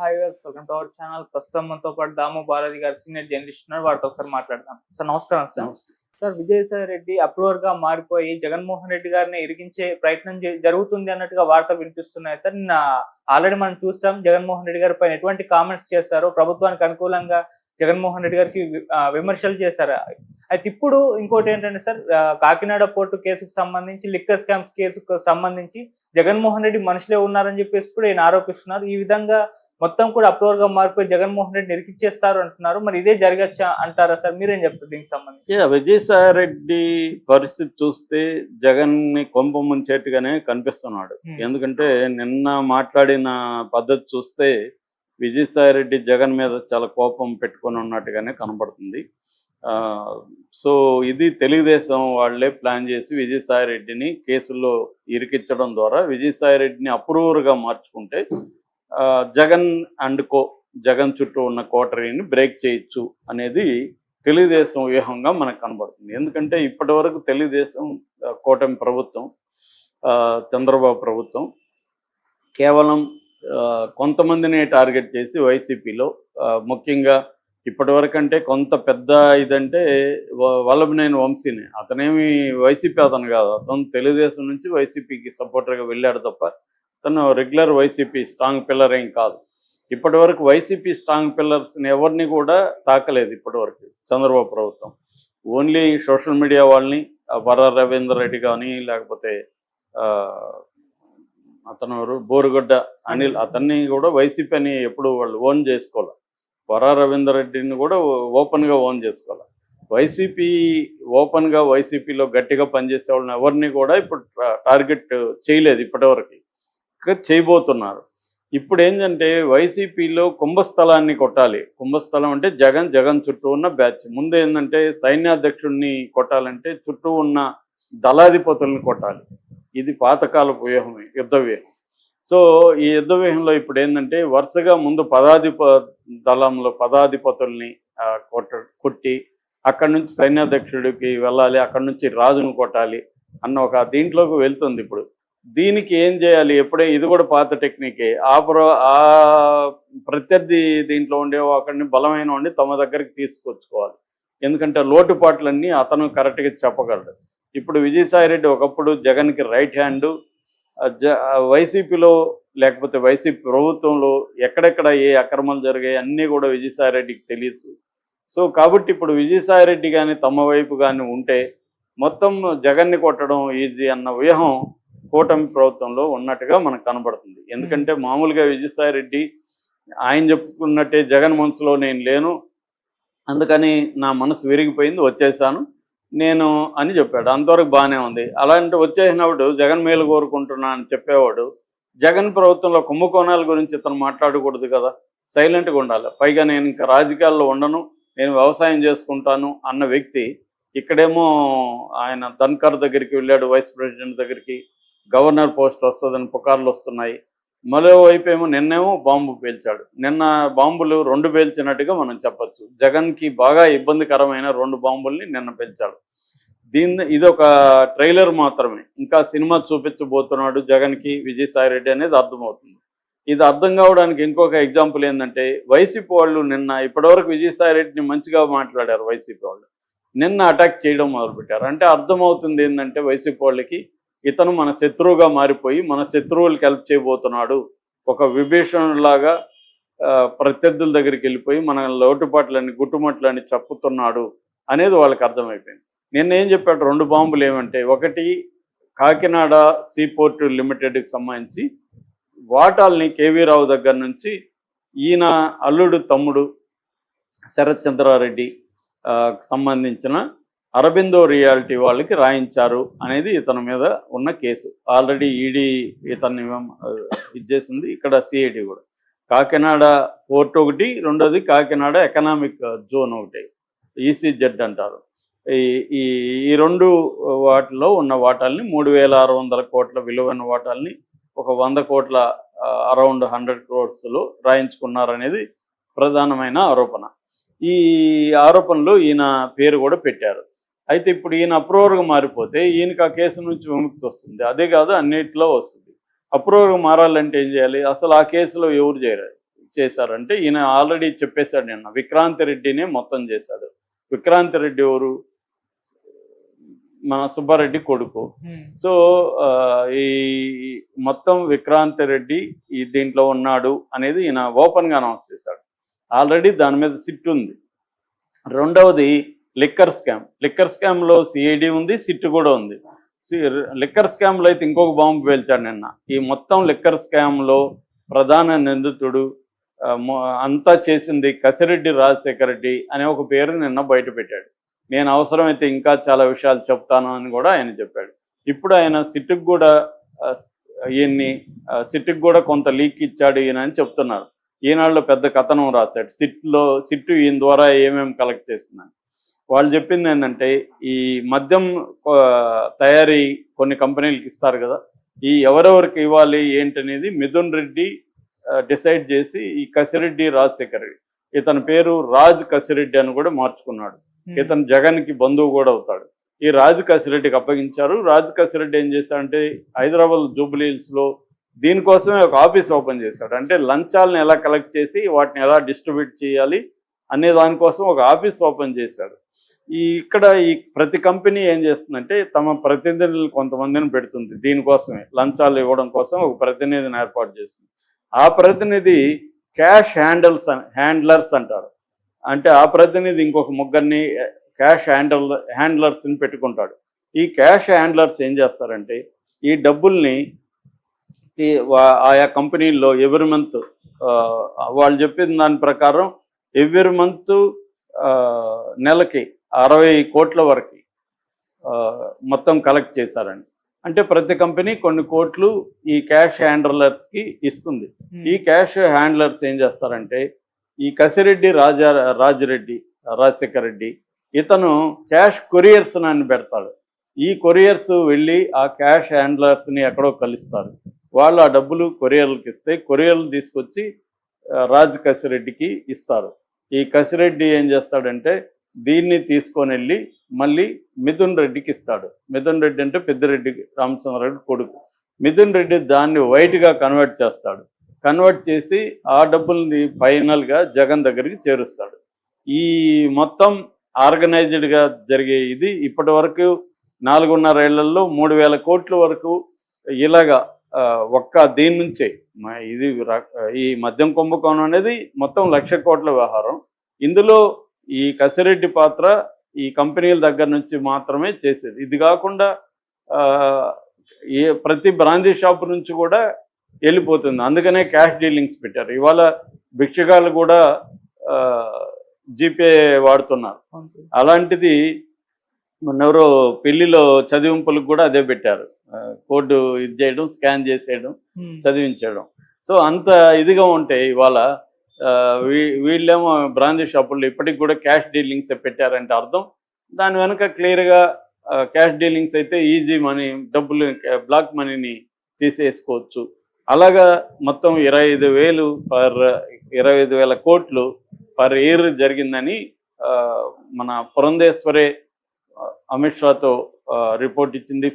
Hi welcome to our channel. ప్రస్తుతం మనతో పాటు దాము బాలాజీ గారు సీనియర్ జర్నలిస్ట్ ఉన్నారు. వారితో ఒకసారి మాట్లాడదాం. సార్ నమస్కారం. సార్ విజయసాయి రెడ్డి అప్రూవర్ గా మారిపోయి జగన్మోహన్ రెడ్డి గారిని ఇరికించే ప్రయత్నం జరుగుతుంది అన్నట్టుగా వార్తలు వినిపిస్తున్నాయి సార్. నిన్న ఆల్రెడీ మనం చూసాం జగన్మోహన్ రెడ్డి గారి పైన ఎటువంటి కామెంట్స్ చేశారో, ప్రభుత్వానికి అనుకూలంగా జగన్మోహన్ రెడ్డి గారికి విమర్శలు చేశారు. అయితే ఇప్పుడు ఇంకోటి ఏంటంటే సార్, కాకినాడ పోర్టు కేసుకు సంబంధించి, లిక్కర్ స్కామ్స్ కేసుకు సంబంధించి జగన్మోహన్ రెడ్డి మనుషులే ఉన్నారని చెప్పేసి కూడా ఈయన ఆరోపిస్తున్నారు. ఈ విధంగా మొత్తం కూడా అప్రూవర్ గా మారిపోయి జగన్మోహన్ రెడ్డి ఇరికిచ్చేస్తారు అంటున్నారు. మరి ఇదే జరగచ్చా అంటారా సార్? మీరేం చెప్తారు దీనికి సంబంధించి? విజయసాయి రెడ్డి పరిస్థితి చూస్తే జగన్ ని కొంప ముంచేట్టుగానే కనిపిస్తున్నాడు. ఎందుకంటే నిన్న మాట్లాడిన పద్ధతి చూస్తే విజయసాయి రెడ్డి జగన్ మీద చాలా కోపం పెట్టుకొని ఉన్నట్టుగానే కనబడుతుంది. సో ఇది తెలుగుదేశం వాళ్ళే ప్లాన్ చేసి విజయసాయి రెడ్డిని కేసుల్లో ఇరికించడం ద్వారా విజయసాయి రెడ్డిని అప్రూవర్గా మార్చుకుంటే జగన్ అండ్ జగన్ చుట్టూ ఉన్న కోటరీని బ్రేక్ చేయొచ్చు అనేది తెలుగుదేశం వ్యూహంగా మనకు కనబడుతుంది. ఎందుకంటే ఇప్పటి వరకు తెలుగుదేశం కూటమి ప్రభుత్వం, చంద్రబాబు ప్రభుత్వం కేవలం కొంతమందిని టార్గెట్ చేసి వైసీపీలో ముఖ్యంగా ఇప్పటి వరకు అంటే కొంత పెద్ద ఇదంటే వల్లభనేని వంశీని, అతనేమి వైసీపీ అతను కాదు, అతను తెలుగుదేశం నుంచి వైసీపీకి సపోర్టర్గా వెళ్ళాడు తప్ప తను రెగ్యులర్ వైసీపీ స్ట్రాంగ్ పిల్లర్ ఏం కాదు. ఇప్పటి వరకు వైసీపీ స్ట్రాంగ్ పిల్లర్స్ని ఎవరిని కూడా తాకలేదు ఇప్పటి వరకు చంద్రబాబు ప్రభుత్వం. ఓన్లీ సోషల్ మీడియా వాళ్ళని, వర రవీందర్ రెడ్డి కానీ, లేకపోతే అతను బోరుగడ్డ అనిల్, అతన్ని కూడా వైసీపీ అని ఎప్పుడు వాళ్ళు ఓన్ చేసుకోవాలి. వర రవీందర్ రెడ్డిని కూడా ఓపెన్గా ఓన్ చేసుకోవాలి. వైసీపీ ఓపెన్గా వైసీపీలో గట్టిగా పనిచేసే వాళ్ళని ఎవరిని కూడా ఇప్పుడు టార్గెట్ చేయలేదు ఇప్పటివరకు, చేయబోతున్నారు. ఇప్పుడు ఏంటంటే వైసీపీలో కుంభస్థలాన్ని కొట్టాలి. కుంభస్థలం అంటే జగన్ చుట్టూ ఉన్న బ్యాచ్. ముందు ఏంటంటే సైన్యాధ్యక్షుడిని కొట్టాలంటే చుట్టూ ఉన్న దళాధిపతుల్ని కొట్టాలి. ఇది పాతకాలపు వ్యూహమే, యుద్ధ వ్యూహం. సో ఈ యుద్ధ వ్యూహంలో ఇప్పుడు ఏంటంటే వరుసగా ముందు దళంలో పదాధిపతుల్ని కొట్టి అక్కడి నుంచి సైన్యాధ్యక్షుడికి వెళ్ళాలి, అక్కడి నుంచి రాజును కొట్టాలి అన్న ఒక దీంట్లోకి వెళ్తుంది. ఇప్పుడు దీనికి ఏం చేయాలి? ఎప్పుడే ఇది కూడా పాత టెక్నికే. ఆ ప్రత్యర్థి దీంట్లో ఉండే అక్కడిని బలమైన ఉండి తమ దగ్గరికి తీసుకొచ్చుకోవాలి. ఎందుకంటే లోటుపాట్లన్నీ అతను కరెక్ట్గా చెప్పగలడు. ఇప్పుడు విజయసాయి రెడ్డి ఒకప్పుడు జగన్కి రైట్ హ్యాండ్. వైసీపీలో లేకపోతే వైసీపీ ప్రభుత్వంలో ఎక్కడెక్కడ ఏ అక్రమాలు జరిగాయి అన్నీ కూడా విజయసాయి రెడ్డికి తెలియదు. సో కాబట్టి ఇప్పుడు విజయసాయి రెడ్డి కానీ తమ వైపు కానీ ఉంటే మొత్తం జగన్ని కొట్టడం ఈజీ అన్న వ్యూహం కూటమి ప్రభుత్వంలో ఉన్నట్టుగా మనకు కనబడుతుంది. ఎందుకంటే మామూలుగా విజయసాయి రెడ్డి ఆయన చెప్పుకున్నట్టే జగన్ మనసులో నేను లేను, అందుకని నా మనసు విరిగిపోయింది, వచ్చేసాను నేను అని చెప్పాడు. అంతవరకు బాగానే ఉంది. అలాంటి వచ్చేసినప్పుడు జగన్ మేలు కోరుకుంటున్నా అని చెప్పేవాడు జగన్ ప్రభుత్వంలో కుంభకోణాల గురించి ఇతను మాట్లాడకూడదు కదా, సైలెంట్గా ఉండాలి. పైగా నేను ఇంకా రాజకీయాల్లో ఉండను, నేను వ్యవసాయం చేసుకుంటాను అన్న వ్యక్తి ఇక్కడేమో ఆయన ధన్కర్ దగ్గరికి వెళ్ళాడు, వైస్ ప్రెసిడెంట్ దగ్గరికి, గవర్నర్ పోస్ట్ వస్తుందని పుకార్లు వస్తున్నాయి. మరోవైపు ఏమో నిన్నేమో బాంబు పేల్చాడు. నిన్న బాంబులు 2 పేల్చినట్టుగా మనం చెప్పచ్చు. జగన్కి బాగా ఇబ్బందికరమైన 2 బాంబుల్ని నిన్న పేల్చాడు. ఇది ఒక ట్రైలర్ మాత్రమే, ఇంకా సినిమా చూపించబోతున్నాడు జగన్కి విజయసాయి రెడ్డి అనేది అర్థమవుతుంది. ఇది అర్థం కావడానికి ఇంకొక ఎగ్జాంపుల్ ఏంటంటే వైసీపీ వాళ్ళు నిన్న ఇప్పటివరకు విజయసాయి రెడ్డిని మంచిగా మాట్లాడారు. వైసీపీ వాళ్ళు నిన్న అటాక్ చేయడం మొదలుపెట్టారు. అంటే అర్థమవుతుంది ఏంటంటే వైసీపీ వాళ్ళకి ఇతను మన శత్రువుగా మారిపోయి మన శత్రువులకి హెల్ప్ చేయబోతున్నాడు, ఒక విభీషణులాగా ప్రత్యర్థుల దగ్గరికి వెళ్ళిపోయి మన లోటుపాట్లని గుట్టుమట్లని చెప్పుతున్నాడు అనేది వాళ్ళకి అర్థమైపోయింది. నిన్న ఏం చెప్పాడు? 2 బాంబులు ఏమంటే, ఒకటి కాకినాడ సీపోర్ట్ లిమిటెడ్కి సంబంధించి వాటాల్ని కేవీ రావు దగ్గర నుంచి ఈయన అల్లుడు తమ్ముడు శరత్ చంద్రారెడ్డి సంబంధించిన అరబిందో రియాలిటీ వాళ్ళకి రాయించారు అనేది ఇతని మీద ఉన్న కేసు. ఆల్రెడీ ఈడీ ఇతన్ని ఇచ్చేసింది, ఇక్కడ సిఐడి కూడా. కాకినాడ పోర్ట్ ఒకటి, రెండోది కాకినాడ ఎకనామిక్ జోన్ ఒకటి, ఈసీజెడ్ అంటారు. ఈ 2 వాటిలో ఉన్న వాటాల్ని 3600 కోట్ల విలువైన వాటాల్ని ఒక 100 కోట్ల అరౌండ్ 100 crores రాయించుకున్నారనేది ప్రధానమైన ఆరోపణ. ఈ ఆరోపణలో ఈయన పేరు కూడా పెట్టారు. అయితే ఇప్పుడు ఈయన అప్రూవర్గా మారిపోతే ఈయనకి ఆ కేసు నుంచి విముక్తి వస్తుంది. అదే కాదు అన్నిట్లో వస్తుంది. అప్రూవర్గా మారాలంటే ఏం చేయాలి? అసలు ఆ కేసులో ఎవరు చేరారు? చేశారంటే ఈయన ఆల్రెడీ చెప్పేశాడు నిన్న, విక్రాంత్ రెడ్డినే మొత్తం చేశాడు. విక్రాంత్ రెడ్డి ఎవరు? మన సుబ్బారెడ్డి కొడుకు. సో ఈ మొత్తం విక్రాంత్ రెడ్డి ఈ దీంట్లో ఉన్నాడు అనేది ఈయన ఓపెన్గా అనౌన్స్ చేశాడు. ఆల్రెడీ దాని మీద సిట్ ఉంది. రెండవది లిక్కర్ స్కామ్. లిక్కర్ స్కామ్లో సిఐడి ఉంది, సిట్ కూడా ఉంది. లిక్కర్ స్కామ్లో అయితే ఇంకొక బాంబు పేల్చాడు నిన్న. ఈ మొత్తం లిక్కర్ స్కామ్లో ప్రధాన నిందితుడు అంతా చేసింది కసిరెడ్డి రాజశేఖర రెడ్డి అనే ఒక పేరు నిన్న బయట పెట్టాడు. నేను అవసరమైతే ఇంకా చాలా విషయాలు చెప్తాను అని కూడా ఆయన చెప్పాడు. ఇప్పుడు ఆయన సిట్టుకు కూడా సిట్టుకు కూడా కొంత లీక్ ఇచ్చాడు ఈయన అని చెప్తున్నారు. ఈనాడులో పెద్ద కథనం రాశాడు. సిట్టు ఈయన ద్వారా ఏమేమి కలెక్ట్ చేస్తుందని. వాళ్ళు చెప్పింది ఏంటంటే, ఈ మద్యం తయారీ కొన్ని కంపెనీలకు ఇస్తారు కదా, ఈ ఎవరెవరికి ఇవ్వాలి ఏంటనేది మిథున్ రెడ్డి డిసైడ్ చేసి ఈ కసిరెడ్డి రాజశేఖర రెడ్డి, ఇతని పేరు రాజ్ కసిరెడ్డి అని కూడా మార్చుకున్నాడు. ఇతను జగన్కి బంధువు కూడా అవుతాడు. ఈ రాజ్ కసిరెడ్డికి అప్పగించారు. రాజ్ కసిరెడ్డి ఏం చేశాడంటే, హైదరాబాద్ జూబ్లీ హిల్స్లో దీనికోసమే ఒక ఆఫీస్ ఓపెన్ చేశాడు. అంటే లంచాలను ఎలా కలెక్ట్ చేసి వాటిని ఎలా డిస్ట్రిబ్యూట్ చేయాలి అనే దానికోసం ఒక ఆఫీస్ ఓపెన్ చేశాడు. ఇక్కడ ఈ ప్రతి కంపెనీ ఏం చేస్తుందంటే, తమ ప్రతినిధులు కొంతమందిని పెడుతుంది. దీనికోసమే లంచాలు ఇవ్వడం కోసం ఒక ప్రతినిధిని ఏర్పాటు చేస్తుంది. ఆ ప్రతినిధి క్యాష్ హ్యాండ్లర్స్ అంటారు. అంటే ఆ ప్రతినిధి ఇంకొక ముగ్గురిని క్యాష్ హ్యాండ్లర్స్ని పెట్టుకుంటాడు. ఈ క్యాష్ హ్యాండ్లర్స్ ఏం చేస్తారంటే, ఈ డబ్బుల్ని ఆయా కంపెనీల్లో ఎవ్రీ మంత్ వాళ్ళు చెప్పిన దాని ప్రకారం ఎవ్రీ మంత్ నెలకి 60 కోట్ల వరకు మొత్తం కలెక్ట్ చేశారండి. అంటే ప్రతి కంపెనీ కొన్ని కోట్లు ఈ క్యాష్ హ్యాండ్లర్స్కి ఇస్తుంది. ఈ క్యాష్ హ్యాండ్లర్స్ ఏం చేస్తారంటే, ఈ కసిరెడ్డి రాజశేఖర రెడ్డి ఇతను క్యాష్ కొరియర్స్ అని పెడతాడు. ఈ కొరియర్స్ వెళ్ళి ఆ క్యాష్ హ్యాండ్లర్స్ని ఎక్కడో కలుస్తారు. వాళ్ళు ఆ డబ్బులు కొరియర్లకు ఇస్తే కొరియర్లు తీసుకొచ్చి రాజ్ కసిరెడ్డికి ఇస్తారు. ఈ కసిరెడ్డి ఏం చేస్తాడంటే, దీన్ని తీసుకొని వెళ్ళి మళ్ళీ మిథున్ రెడ్డికి ఇస్తాడు. మిథున్ రెడ్డి అంటే పెద్దిరెడ్డి రామచంద్రరెడ్డి కొడుకు. మిథున్ రెడ్డి దాన్ని వైట్గా కన్వర్ట్ చేస్తాడు. కన్వర్ట్ చేసి ఆ డబ్బుల్ని ఫైనల్గా జగన్ దగ్గరికి చేరుస్తాడు. ఈ మొత్తం ఆర్గనైజ్డ్గా జరిగే ఇది ఇప్పటి వరకు 4.5 ఏళ్లలో 3,000 కోట్ల వరకు ఇలాగా ఒక్క దీని నుంచే ఇది ఈ మద్యం కుంభకోణం అనేది మొత్తం 1,00,000 కోట్ల వ్యవహారం. ఇందులో ఈ కసిరెడ్డి పాత్ర ఈ కంపెనీల దగ్గర నుంచి మాత్రమే చేసేది. ఇది కాకుండా ప్రతి బ్రాందీ షాప్ నుంచి కూడా వెళ్ళిపోతుంది. అందుకనే క్యాష్ డీలింగ్స్ పెట్టారు. ఇవాళ భిక్షగాళ్ళు కూడా జీపే వాడుతున్నారు. అలాంటిది మొన్నెవరో పెళ్లిలో చదివింపులకు కూడా అదే పెట్టారు. కోడ్ ఇది చేయడం, స్కాన్ చేసేయడం, చదివించడం. సో అంత ఇదిగా ఉంటే ఇవాళ వీళ్ళేమో బ్రాందీ షాపుల్లో ఇప్పటికి కూడా క్యాష్ డీలింగ్స్ పెట్టారంటే అర్థం దాని వెనుక క్లియర్గా క్యాష్ డీలింగ్స్ అయితే ఈజీ మనీ, డబ్బులు బ్లాక్ మనీని తీసేసుకోవచ్చు. అలాగా మొత్తం 25,000 కోట్లు పర్ ఇయర్ జరిగిందని మన పురంధేశ్వరే అమిత్ షాతో రిపోర్ట్ ఇచ్చింది.